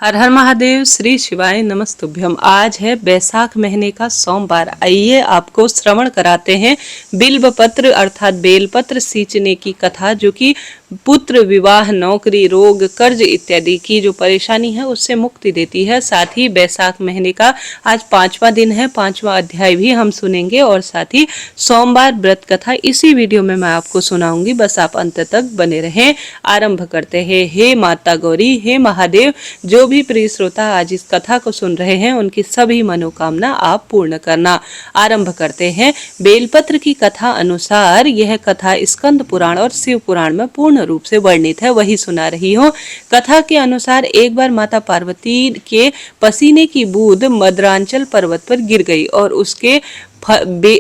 हर हर महादेव। श्री शिवाय नमस्तुभ्यम। आज है बैसाख महीने का सोमवार। आइए आपको श्रवण कराते हैं बिल्व पत्र अर्थात बेलपत्र सींचने की कथा, जो कि पुत्र, विवाह, नौकरी, रोग, कर्ज इत्यादि की जो परेशानी है उससे मुक्ति देती है। साथ ही बैसाख महीने का आज 5वां दिन है, 5वां अध्याय भी हम सुनेंगे और साथ ही सोमवार व्रत कथा इसी वीडियो में मैं आपको सुनाऊंगी। बस आप अंत तक बने रहें। आरंभ करते हैं। हे माता गौरी, हे महादेव, जो भी प्रिय श्रोता आज इस कथा को सुन रहे हैं उनकी सभी मनोकामना आप पूर्ण करना। आरंभ करते हैं। बेलपत्र की कथा अनुसार यह कथा स्कंद पुराण और शिव पुराण में पूर्ण रूप से वर्णित है, वही सुना रही हूँ। कथा के अनुसार एक बार माता पार्वती के पसीने की बूंद मद्रांचल पर्वत पर गिर गई और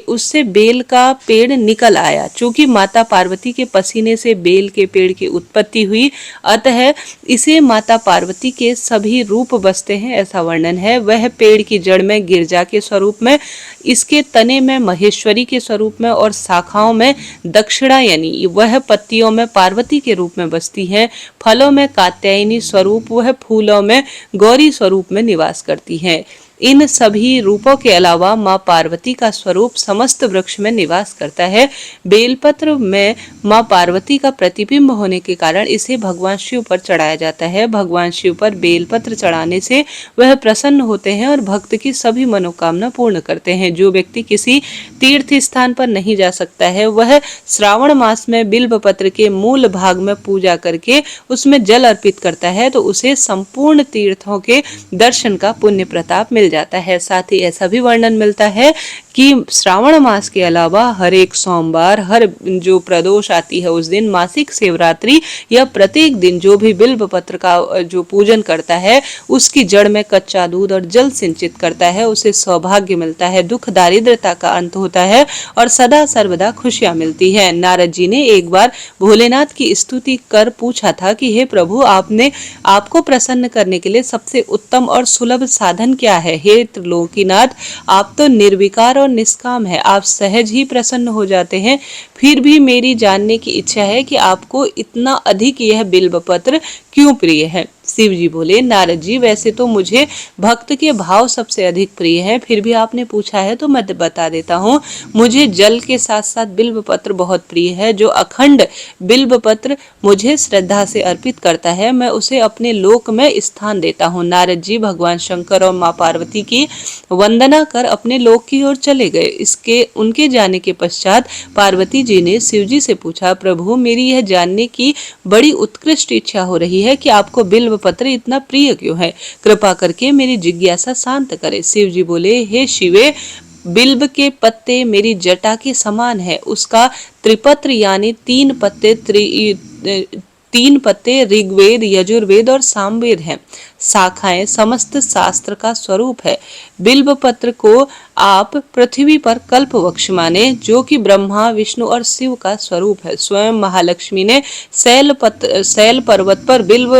उससे बेल का पेड़ निकल आया। चूंकि माता पार्वती के पसीने से बेल के पेड़ की उत्पत्ति हुई, अतः इसे माता पार्वती के सभी रूप बसते हैं, ऐसा वर्णन है। वह पेड़ की जड़ में गिरजा के स्वरूप में, इसके तने में महेश्वरी के स्वरूप में और शाखाओं में दक्षिणायनी, वह पत्तियों में पार्वती के रूप में बसती है। फलों में कात्यायनी स्वरूप, वह फूलों में गौरी स्वरूप में निवास करती है। इन सभी रूपों के अलावा माँ पार्वती का स्वरूप समस्त वृक्ष में निवास करता है। बेलपत्र में माँ पार्वती का प्रतिबिंब होने के कारण इसे भगवान शिव पर चढ़ाया जाता है। भगवान शिव पर बेलपत्र चढ़ाने से वह प्रसन्न होते हैं और भक्त की सभी मनोकामना पूर्ण करते हैं। जो व्यक्ति किसी तीर्थ स्थान पर नहीं जा सकता है, वह श्रावण मास में बिल्व पत्र के मूल भाग में पूजा करके उसमें जल अर्पित करता है तो उसे संपूर्ण तीर्थों के दर्शन का पुण्य प्रताप मिल जाता है। साथ ही ऐसा भी वर्णन मिलता है कि श्रावण मास के अलावा हर एक सोमवार, हर जो प्रदोष आती है उस दिन, मासिक शिवरात्रि या प्रत्येक दिन जो भी बिल्व पत्र का जो पूजन करता है उसकी जड़ में कच्चा दूध और जल सिंचित करता है, उसे सौभाग्य मिलता है, दुख दारिद्रता का अंत होता है और सदा सर्वदा खुशियां मिलती है। नारद जी ने एक बार भोलेनाथ की स्तुति कर पूछा था कि हे प्रभु, आपको प्रसन्न करने के लिए सबसे उत्तम और सुलभ साधन क्या है? हे त्रिलोकीनाथ, आप तो निर्विकार और निष्काम है, आप सहज ही प्रसन्न हो जाते हैं। फिर भी मेरी जानने की इच्छा है कि आपको इतना अधिक यह बिल्व पत्र क्यों प्रिय है? शिव जी बोले, नारद जी, वैसे तो मुझे भक्त के भाव सबसे अधिक प्रिय है, फिर भी आपने पूछा है तो मैं बता देता हूँ। मुझे जल के साथ साथ बिल्व पत्र बहुत प्रिय है। जो अखंड बिल्व पत्र मुझे श्रद्धा से अर्पित करता है, मैं उसे अपने लोक में स्थान देता हूँ। नारद जी भगवान शंकर और माँ पार्वती की वंदना कर अपने लोक की ओर चले गए। उनके जाने के पश्चात पार्वती जी ने शिव जी से पूछा, प्रभु, मेरी यह जानने की बड़ी उत्कृष्ट इच्छा हो रही है कि आपको बिल्व पत्र इतना प्रिय क्यों है? कृपा करके मेरी जिज्ञासा शांत करे। शिव जी बोले, हे शिवे, बिल्व के पत्ते मेरी जटा के समान है। उसका त्रिपत्र यानी तीन पत्ते ऋग्वेद, यजुर्वेद और सामवेद हैं। शाखाएं समस्त शास्त्र का स्वरूप है। बिल्व पत्र को आप पृथ्वी पर कल्प वृक्ष माने, जो कि ब्रह्मा, विष्णु और शिव का स्वरूप है। स्वयं महालक्ष्मी ने शैल पर्वत पर बिल्व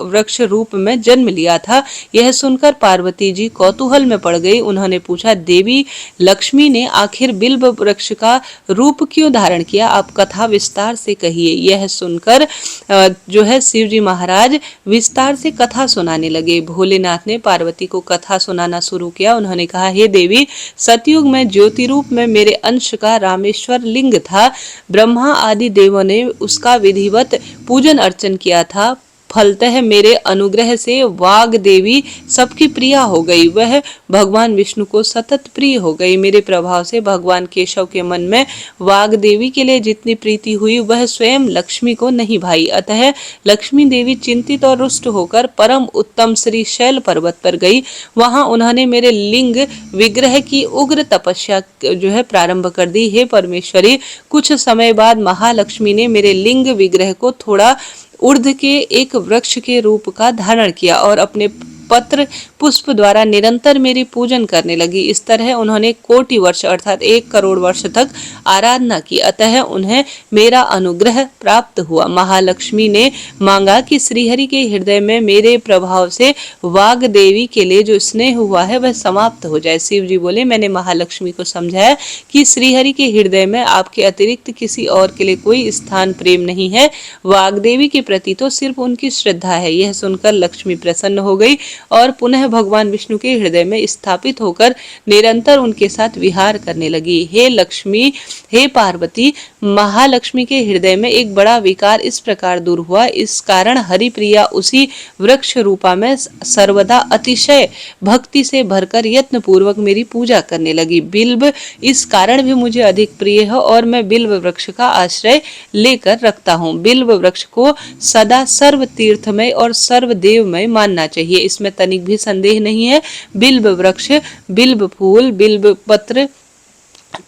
वृक्ष रूप में जन्म लिया था। यह सुनकर पार्वती जी कौतूहल में पड़ गई। उन्होंने पूछा, देवी लक्ष्मी ने आखिर बिल्व वृक्ष का रूप क्यों धारण किया? आप कथा विस्तार से कहिए। यह सुनकर जो है शिव जी महाराज विस्तार से कथा सुनाने लगे। भोलेनाथ ने पार्वती को कथा सुनाना शुरू किया। उन्होंने कहा, हे देवी, सतयुग में ज्योति रूप में मेरे अंश का रामेश्वर लिंग था। ब्रह्मा आदि देवों ने उसका विधिवत पूजन अर्चन किया था। फलतः मेरे अनुग्रह से वाग देवी सबकी प्रिया हो गई। वह भगवान विष्णु को सतत प्रिय हो गई। मेरे प्रभाव से भगवान केशव के मन में वाग देवी के लिए जितनी प्रीति हुई वह स्वयं लक्ष्मी को नहीं भाई। अतः लक्ष्मी देवी चिंतित और रुष्ट होकर परम उत्तम श्री शैल पर्वत पर गई। वहां उन्होंने मेरे लिंग विग्रह की उग्र तपस्या जो है प्रारंभ कर दी। हे परमेश्वरी, कुछ समय बाद महालक्ष्मी ने मेरे लिंग विग्रह को थोड़ा ऊर्ध्व के एक वृक्ष के रूप का धारण किया और अपने पत्र पुष्प द्वारा निरंतर मेरी पूजन करने लगी। इस तरह उन्होंने कोटि वर्ष अर्थात 1 करोड़ वर्ष तक आराधना की, अतः उन्हें मेरा अनुग्रह प्राप्त हुआ। महालक्ष्मी ने मांगा कि श्रीहरि के हृदय में मेरे प्रभाव से वाग देवी के लिए जो स्नेह हुआ है वह समाप्त हो जाए। शिव जी बोले, मैंने महालक्ष्मी को समझाया कि श्रीहरि के हृदय में आपके अतिरिक्त किसी और के लिए कोई स्थान प्रेम नहीं है, वाग्देवी के प्रति तो सिर्फ उनकी श्रद्धा है। यह सुनकर लक्ष्मी प्रसन्न हो गई और पुनः भगवान विष्णु के हृदय में स्थापित होकर निरंतर उनके साथ विहार करने लगी। हे लक्ष्मी, हे पार्वती, महालक्ष्मी के हृदय में एक बड़ा विकार इस प्रकार दूर हुआ, इस कारण हरिप्रिया उसी वृक्ष रूपा में सर्वदा अतिशय भक्ति से भरकर यत्न पूर्वक मेरी पूजा करने लगी। बिल्व इस कारण भी मुझे अधिक प्रिय है और मैं बिल्व वृक्ष का आश्रय लेकर रखता हूँ। बिल्व वृक्ष को सदा सर्व तीर्थमय और सर्व देवमय मानना चाहिए, इसमें तनिक भी संदेह नहीं है। बिल्व वृक्ष, बिल्व फूल, बिल्व पत्र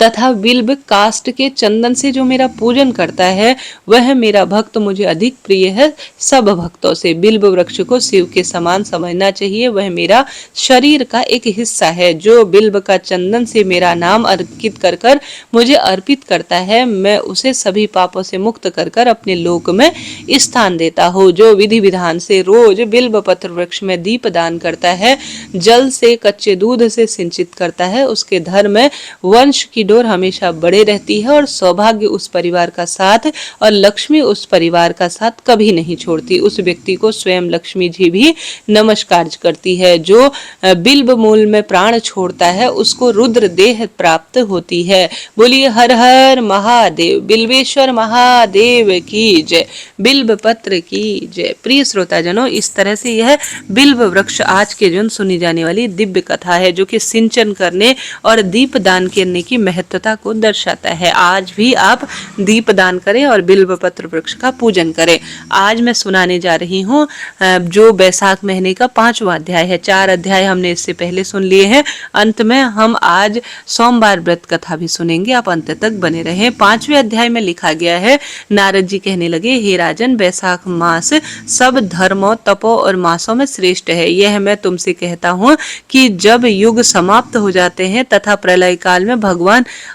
तथा बिल्व काष्ठ के चंदन से जो मेरा पूजन करता है वह मेरा भक्त मुझे अधिक प्रिय है सब भक्तों से। बिल्व वृक्ष को शिव के समान समझना चाहिए, वह मेरा शरीर का एक हिस्सा है। जो बिल्व का चंदन से मेरा नाम अर्पित कर कर मुझे अर्पित करता है, मैं उसे सभी पापों से मुक्त कर कर अपने लोक में स्थान देता हूँ। जो विधि विधान से रोज बिल्व पत्र वृक्ष में दीप दान करता है, जल से, कच्चे दूध से सिंचित करता है, उसके धर्म में वंश की डोर हमेशा बड़े रहती है और सौभाग्य उस परिवार का साथ और लक्ष्मी उस परिवार का साथ कभी नहीं छोड़ती। उस व्यक्ति को स्वयं लक्ष्मी जी भी नमस्कार करती है। जो बिल्व मूल में प्राण छोड़ता है उसको रुद्र देह प्राप्त होती है। बोलिए हर हर महादेव, बिल्वेश्वर महादेव की जय, बिल्व पत्र की जय। प्रिय श्रोता जनों, इस तरह से यह बिल्व वृक्ष आज के दिन सुनी जाने वाली दिव्य कथा है जो कि सिंचन करने और दीप दान करने की महत्वता को दर्शाता है। आज भी आप दीप दान करें और बिल्व पत्र वृक्ष का पूजन करें। आज मैं सुनाने जा रही हूँ जो बैसाख महीने का 5वां अध्याय है। 4 अध्याय हमने इससे पहले सुन लिए हैं। अंत में हम आज सोमवार व्रत कथा भी सुनेंगे, आप अंत तक बने रहें। 5वें अध्याय में लिखा गया है, नारद जी कहने लगे, हे राजन, बैसाख मास सब धर्मों, तपों और मासों में श्रेष्ठ है। यह मैं तुमसे कहता हूँ कि जब युग समाप्त हो जाते हैं तथा प्रलय काल में भगवान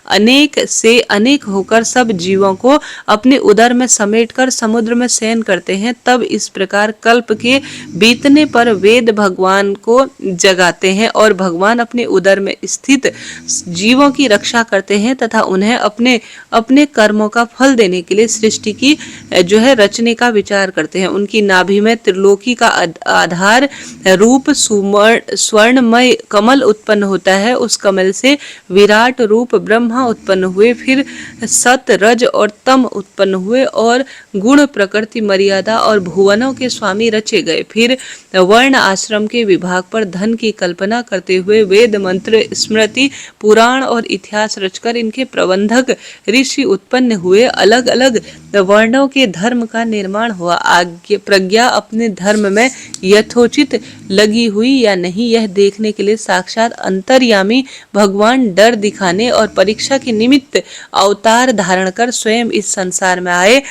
अनेक से अनेक होकर सब जीवों को अपने उदर में समेटकर समुद्र में शयन करते हैं, तब इस प्रकार कल्प के बीतने पर वेद भगवान को जगाते हैं और भगवान अपने उदर में स्थित जीवों की रक्षा करते हैं तथा उन्हें अपने अपने कर्मों का फल देने के लिए सृष्टि की जो है रचने का विचार करते हैं। उनकी नाभि में त्रिलोकी का आधार रूप स्वर्णमय कमल उत्पन्न होता है। उस कमल से विराट रूप ब्रह्मा उत्पन्न हुए, फिर सत, रज और तम उत्पन्न हुए और गुण, प्रकृति, मर्यादा और भुवनों के स्वामी रचे गए। फिर वर्ण आश्रम के विभाग पर धन की कल्पना करते हुए वेद, मंत्र, स्मृति, पुराण और इतिहास रचकर इनके प्रबंधक ऋषि उत्पन्न हुए। अलग अलग वर्णों के धर्म का निर्माण हुआ। प्रज्ञा अपने धर्म में यथोचित लगी हुई या नहीं, यह देखने के लिए साक्षात अंतर्यामी भगवान डर दिखाने और परीक्षा के निमित्त अवतार धारण कर स्वयं इस संसार में आए।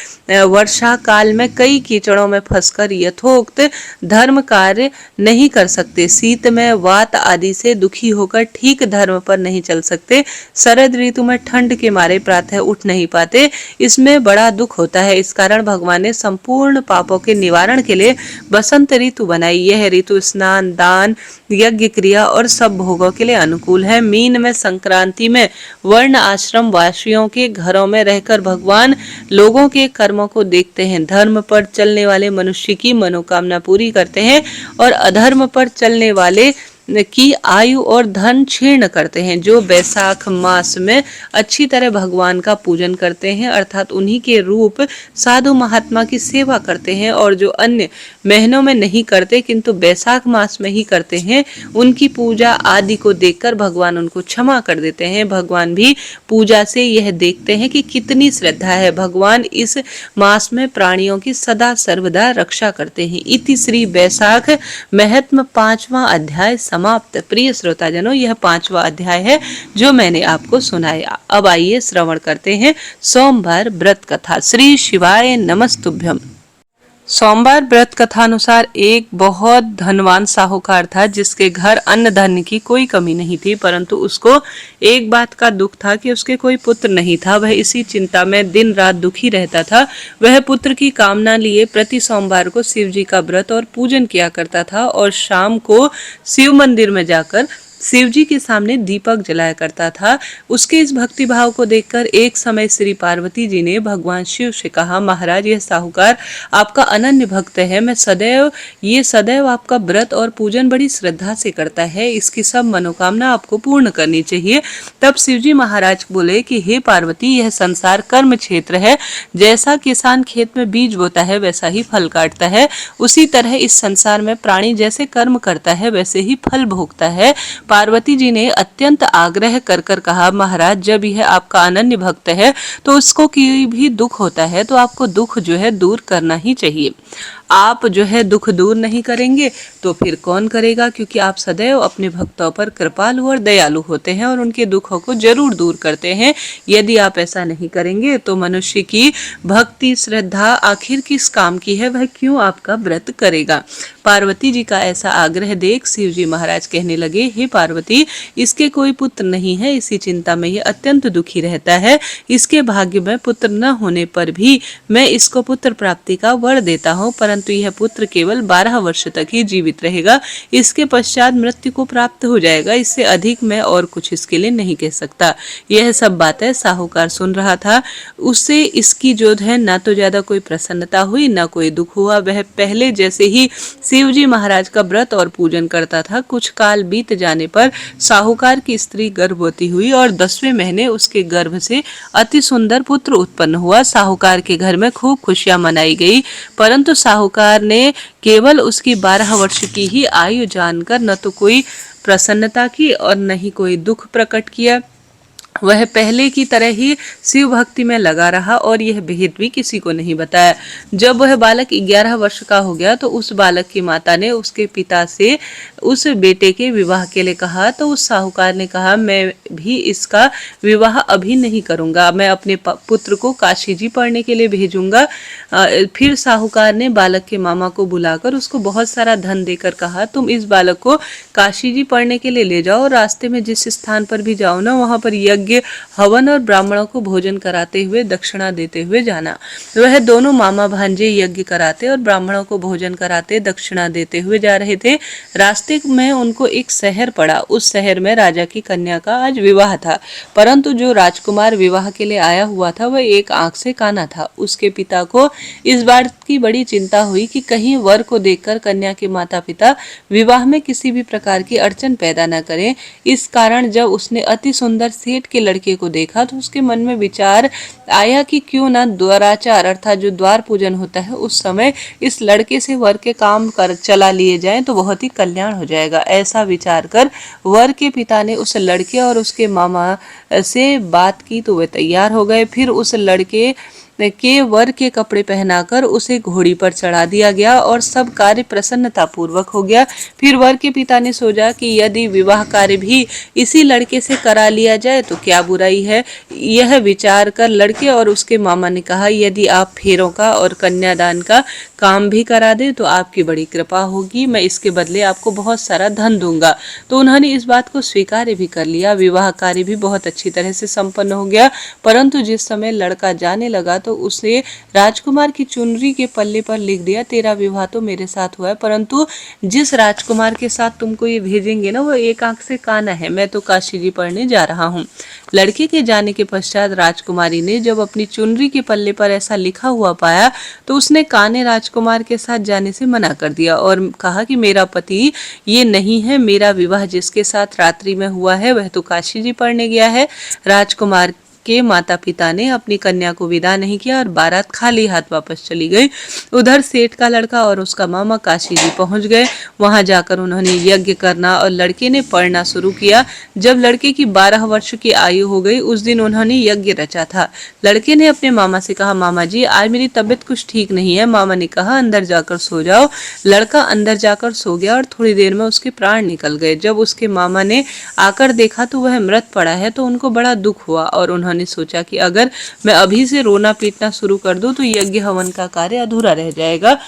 वर्षा काल में कई कीचड़ों में फंसकर यथोक्त धर्म कार्य नहीं कर सकते। शीत में वात आदि से दुखी होकर ठीक धर्म पर नहीं चल सकते। शरद ऋतु में ठंड के मारे प्रातः उठ नहीं पाते, इसमें बड़ा दुख होता है। इस कारण भगवान ने संपूर्ण पापों के निवारण के लिए बसंत ऋतु बनाई। यह ऋतु स्नान, दान, यज्ञ, क्रिया और सब भोगों के लिए अनुकूल है। मीन में संक्रांति में वर्ण आश्रम वासियों के घरों में रहकर भगवान लोगों के कर्मों को देखते हैं। धर्म पर चलने वाले मनुष्य की मनोकामना पूरी करते हैं और अधर्म पर चलने वाले की आयु और धन क्षीण करते हैं। जो बैसाख मास में अच्छी तरह भगवान का पूजन करते हैं अर्थात उन्हीं के रूप साधु महात्मा की सेवा करते हैं और जो अन्य महीनों में नहीं करते किंतु बैसाख मास में ही करते हैं, उनकी पूजा आदि को देखकर भगवान उनको क्षमा कर देते हैं। भगवान भी पूजा से यह देखते हैं कि कितनी श्रद्धा है। भगवान इस मास में प्राणियों की सदा सर्वदा रक्षा करते हैं। इति श्री बैसाख महत्म 5वां अध्याय समाप्त। प्रिय श्रोताजनों, यह 5वां अध्याय है जो मैंने आपको सुनाया। अब आइए श्रवण करते हैं सोमवार व्रत कथा। श्री शिवाय नमस्तुभ्यम। सोमवार व्रत कथानुसार एक बहुत धनवान साहूकार था जिसके घर अन्न धन की कोई कमी नहीं थी, परंतु उसको एक बात का दुख था कि उसके कोई पुत्र नहीं था। वह इसी चिंता में दिन रात दुखी रहता था। वह पुत्र की कामना लिए प्रति सोमवार को शिव जी का व्रत और पूजन किया करता था और शाम को शिव मंदिर में जाकर शिव जी के सामने दीपक जलाया करता था। उसके इस भक्ति भाव को देखकर एक समय श्री पार्वती जी ने भगवान शिव से कहा, महाराज यह साहूकार आपका अनन्य भक्त है। मैं सदैव आपका व्रत और पूजन बड़ी श्रद्धा से करता है। इसकी सब मनोकामना आपको पूर्ण करनी चाहिए। तब शिव जी महाराज बोले कि हे पार्वती, यह संसार कर्म क्षेत्र है। जैसा किसान खेत में बीज बोता है वैसा ही फल काटता है, उसी तरह इस संसार में प्राणी जैसे कर्म करता है वैसे ही फल भोगता है। पार्वती जी ने अत्यंत आग्रह कर कर कहा, महाराज जब यह आपका अनन्य भक्त है तो उसको कोई भी दुख होता है तो आपको दुख जो है दूर करना ही चाहिए। आप जो है दुख दूर नहीं करेंगे तो फिर कौन करेगा, क्योंकि आप सदैव अपने भक्तों पर कृपालु और दयालु होते हैं और उनके दुखों को जरूर दूर करते हैं। यदि आप ऐसा नहीं करेंगे तो मनुष्य की भक्ति श्रद्धा आखिर किस काम की है, वह क्यों आपका व्रत करेगा। पार्वती जी का ऐसा आग्रह देख शिव जी महाराज कहने लगे, हे पार्वती, इसके कोई पुत्र नहीं है, इसी चिंता में ये अत्यंत दुखी रहता है। इसके भाग्य में पुत्र न होने पर भी मैं इसको पुत्र प्राप्ति का वर देता हूँ, परंतु यह पुत्र केवल 12 वर्ष तक ही जीवित रहेगा। इसके पश्चात मृत्यु को प्राप्त हो जाएगा। इससे अधिक मैं और कुछ इसके लिए नहीं कह सकता। यह सब बातें साहूकार सुन रहा था। उससे इसकी जो है ना तो ज्यादा कोई प्रसन्नता हुई ना कोई दुख हुआ। वह पहले जैसे ही शिव जी महाराज का व्रत और पूजन करता था। कुछ काल बीत जाने पर साहूकार की स्त्री गर्भवती हुई और 10वें महीने उसके गर्भ से अति सुंदर पुत्र उत्पन्न हुआ। साहूकार के घर में खूब खुशियां मनाई गई, परंतु साहूकार ने केवल उसकी 12 वर्ष की ही आयु जानकर न तो कोई प्रसन्नता की और न ही कोई दुख प्रकट किया। वह पहले की तरह ही शिव भक्ति में लगा रहा और यह भेद भी किसी को नहीं बताया। जब वह बालक 11 वर्ष का हो गया तो उस बालक की माता ने उसके पिता से उस बेटे के विवाह के लिए कहा, तो उस साहूकार ने कहा, मैं भी इसका विवाह अभी नहीं करूंगा, मैं अपने पुत्र को काशी जी पढ़ने के लिए भेजूंगा। फिर साहूकार ने बालक के मामा को बुलाकर उसको बहुत सारा धन देकर कहा, तुम इस बालक को काशी जी पढ़ने के लिए ले जाओ, रास्ते में जिस स्थान पर भी जाओ ना वहां पर यज्ञ हवन और ब्राह्मणों को भोजन कराते हुए दक्षिणा देते हुए जाना। वह दोनों मामा भांजे यज्ञ कराते और ब्राह्मणों को भोजन कराते दक्षिणा देते हुए जा रहे थे। रास्ते में उनको एक शहर पड़ा। उस शहर में राजा की कन्या का आज विवाह था, परंतु जो राजकुमार विवाह के लिए आया हुआ था वह एक आंख से काना था। उसके पिता को इस बात की बड़ी चिंता हुई कि कहीं वर को देखकर कन्या के माता पिता विवाह में किसी भी प्रकार की अड़चन पैदा न करें। इस कारण जब उसने अति सुंदर सेठ के लड़के को देखा तो उसके मन में विचार आया कि क्यों ना द्वाराचार अर्थात जो द्वार पूजन होता है उस समय इस लड़के से वर के काम कर चला लिए जाए तो बहुत ही कल्याण हो जाएगा। ऐसा विचार कर वर के पिता ने उस लड़के और उसके मामा से बात की तो वे तैयार हो गए। फिर उस लड़के के वर के कपड़े पहनाकर उसे घोड़ी पर चढ़ा दिया गया और सब कार्य प्रसन्नता पूर्वक हो गया। फिर वर के पिता ने सोचा कि यदि विवाह कार्य भी इसी लड़के से करा लिया जाए तो क्या बुराई है। यह विचार कर लड़के और उसके मामा ने कहा, यदि आप फेरों का और कन्यादान का काम भी करा दे तो आपकी बड़ी कृपा होगी, मैं इसके बदले आपको बहुत सारा धन दूंगा। तो उन्होंने इस बात को स्वीकार भी कर लिया। विवाह कार्य भी बहुत अच्छी तरह से संपन्न हो गया, परंतु जिस समय लड़का जाने लगा तो उसे राजकुमार की चुनरी के पल्ले पर लिख दिया, तेरा विवाह तो मेरे साथ हुआ है, परंतु जिस राजकुमार के साथ तुमको ये भेजेंगे ना वो एक आंख से काना है, मैं तो काशी जी पढ़ने जा रहा हूँ। लड़के के जाने के पश्चात राजकुमारी ने जब अपनी चुनरी के पल्ले पर ऐसा लिखा हुआ पाया तो उसने काने राजकुमार के साथ जाने से मना कर दिया और कहा कि मेरा पति ये नहीं है, मेरा विवाह जिसके साथ रात्रि में हुआ है वह तो काशी जी पढ़ने गया है। राजकुमार के माता पिता ने अपनी कन्या को विदा नहीं किया और बारात खाली हाथ वापस चली गई। उधर सेठ का लड़का और उसका मामा काशी जी पहुंच गए। वहां जाकर उन्होंने यज्ञ करना और लड़के ने पढ़ना शुरू किया। जब लड़के की 12 वर्ष की आयु हो गई उस दिन उन्होंने यज्ञ रचा था। लड़के ने अपने मामा से कहा, मामा जी आज मेरी तबीयत कुछ ठीक नहीं है। मामा ने कहा, अंदर जाकर सो जाओ। लड़का अंदर जाकर सो गया और थोड़ी देर में उसके प्राण निकल गए। जब उसके मामा ने आकर देखा तो वह मृत पड़ा है तो उनको बड़ा दुख हुआ और उन्होंने उन्होंने सोचा कि अगर मैं अभी से रोना पीटना शुरू कर दूं तो यज्ञ हवन का कार्य अधूरा रह जाएगा।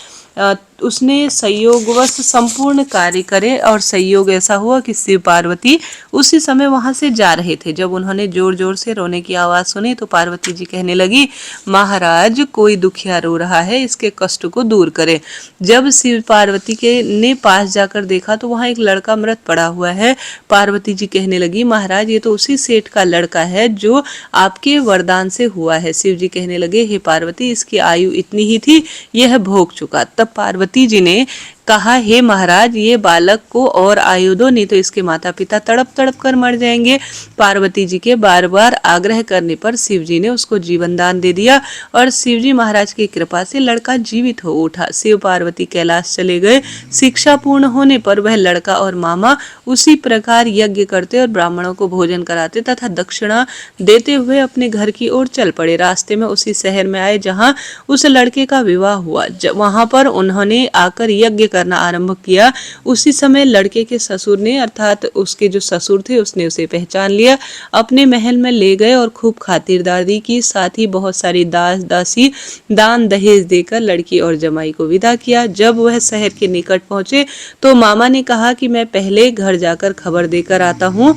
उसने संयोगवश संपूर्ण कार्य करे और संयोग ऐसा हुआ कि शिव पार्वती उसी समय वहां से जा रहे थे। जब उन्होंने जोर जोर से रोने की आवाज सुनी तो पार्वती जी कहने लगी, महाराज कोई दुखिया रो रहा है, इसके कष्ट को दूर करें। जब शिव पार्वती के ने पास जाकर देखा तो वहां एक लड़का मृत पड़ा हुआ है। पार्वती जी कहने लगी, महाराज ये तो उसी सेठ का लड़का है जो आपके वरदान से हुआ है। शिव जी कहने लगे, हे पार्वती इसकी आयु इतनी ही थी, यह भोग चुका। तब पार्वती जी ने कहा, हे महाराज ये बालक को और आयु दो, नहीं तो इसके माता पिता तड़प तड़प कर मर जाएंगे। पार्वती जी के बार बार आग्रह करने पर शिव जी ने उसको जीवन दान दे दिया और शिव जी महाराज की कृपा से लड़का जीवित हो उठा। शिव पार्वती कैलाश चले गए। शिक्षा पूर्ण होने पर वह लड़का और मामा उसी प्रकार यज्ञ करते और ब्राह्मणों को भोजन कराते तथा दक्षिणा देते हुए अपने घर की ओर चल पड़े। रास्ते में उसी शहर में आए जहाँ उस लड़के का विवाह हुआ। वहां पर उन्होंने आकर यज्ञ करना आरंभ किया। उसी समय लड़के के ससुर ने अर्थात उसके जो ससुर थे उसने उसे पहचान लिया, अपने महल में ले गए और खूब खातिरदारी की, साथ ही बहुत सारी दास दासी दान दहेज देकर लड़की और जमाई को विदा किया। जब वह शहर के निकट पहुंचे तो मामा ने कहा कि मैं पहले घर जाकर खबर देकर आता हूँ।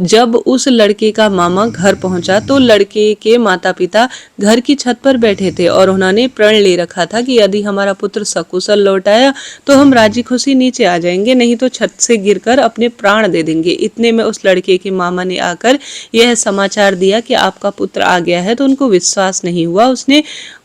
जब उस लड़के का मामा घर पहुंचा तो लड़के के माता पिता घर की छत पर बैठे थे और उन्होंने प्रण ले रखा था कि यदि हमारा पुत्र सकुशल लौट आया तो हम राजी खुशी नीचे आ जाएंगे, नहीं तो छत से गिरकर अपने प्राण दे देंगे। इतने में उस लड़के के मामा ने आकर यह समाचार दिया कि आपका पुत्र आ गया है, तो उनको विश्वास नहीं हुआ।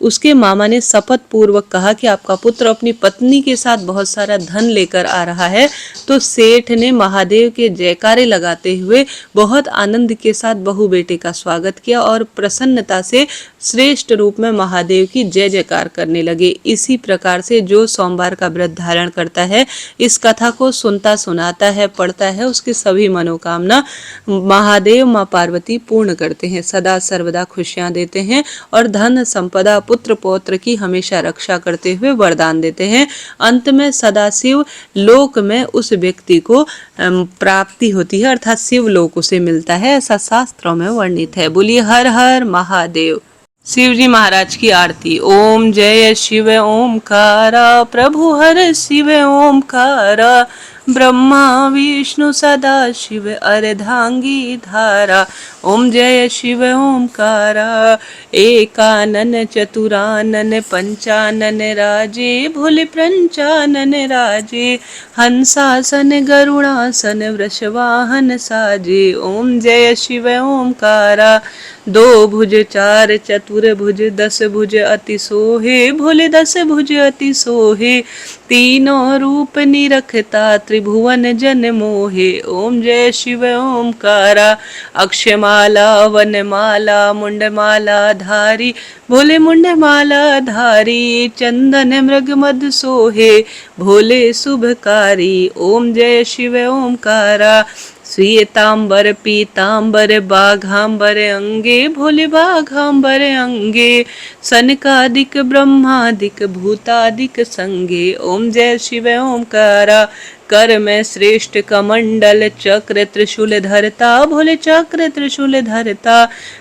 उसके मामा ने शपथ पूर्वक कहा कि आपका पुत्र अपनी पत्नी के साथ बहुत सारा धन लेकर आ रहा है। तो सेठ ने महादेव के जयकारे लगाते हुए बहुत आनंद के साथ बहू बेटे का स्वागत किया और प्रसन्नता से श्रेष्ठ रूप में महादेव की जय जयकार करने लगे। इसी प्रकार से जो सोमवार का व्रत धारण करता है, इस कथा को सुनता सुनाता है, पढ़ता है, उसकी सभी मनोकामना महादेव माँ पार्वती पूर्ण करते हैं, सदा सर्वदा खुशियां देते हैं और धन संपदा पुत्र पौत्र की हमेशा रक्षा करते हुए वरदान देते हैं। अंत में सदाशिव लोक में उस व्यक्ति को प्राप्ति होती है, अर्थात शिव लोक उसे मिलता है, ऐसा शास्त्रों में वर्णित है। बोलिए हर हर महादेव। शिव जी महाराज की आरती। ओम जय शिव ओमकारा, प्रभु हर शिव ओमकारा, ब्रह्मा विष्णु सदा शिव अर्धांगी धारा। ओम जय शिव ओमकारा, एकानन चतुरानन पंचानन राजे, भोले पंचानन राजे, हंसासन गरुड़ासन वृषवाहन साजे। ओम जय शिव ओमकारा, दो भुज चार चतुर भुज, दस भुज अति सोहे, भोले दस भुज अति सोहे, तीनों रूप निरखता त्रिभुवन जन मोहे। ओम जय शिव ओमकारा, अक्षमाला वनमाला मुंडमाला धारी, भोले मुंडमाला धारी, चंदन मृग मद सोहे, भोले शुभकारी। ओम जय शिव ओमकारा, श्वेतांबर पीतांबर बाघांबर अंगे, भोले बाघांबर अंगे, सनकादिक ब्रह्मादिक भूतादिक संगे। ओम जय शिव ओमकारा, कर में श्रेष्ठ कमंडल चक्र त्रिशूल धरता, भोले चक्र त्रिशूल धरता,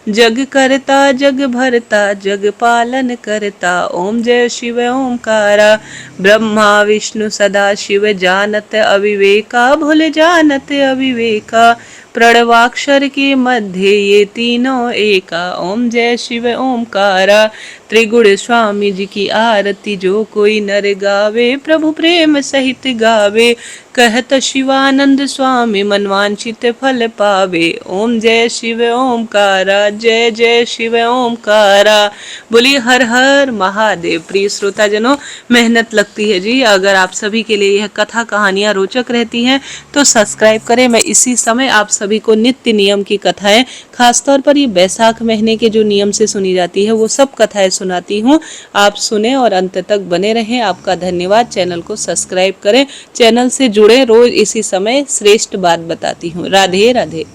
जग करता जग भरता, जग पालन करता। ओम जय शिव ओमकारा, ब्रह्मा विष्णु सदा शिव जानत अविवेका, भोले जानत अविवेका, प्रणवाक्षर के मध्य ये तीनों एका। ओम जय शिव ओमकारा, त्रिगुण स्वामी जी की आरती जो कोई नर गावे, प्रभु प्रेम सहित गावे, कहत शिवानंद स्वामी मनवांछित फल पावे। ओम जय शिव ओमकारा, जय जय शिव ओमकारा। बोलिए हर हर महादेव। प्रिय श्रोताजनों, मेहनत लगती है जी। अगर आप सभी के लिए यह कथा कहानियां रोचक रहती हैं तो सब्सक्राइब करें। मैं इसी समय आप सभी को नित्य नियम की कथाएं, खासतौर पर ये बैसाख महीने के जो नियम से सुनी जाती है वो सब कथाएं सुनाती हूँ। आप सुने और अंत तक बने रहें। आपका धन्यवाद। चैनल को सब्सक्राइब करें, चैनल से जुड़े, रोज इसी समय श्रेष्ठ बात बताती हूँ। राधे राधे।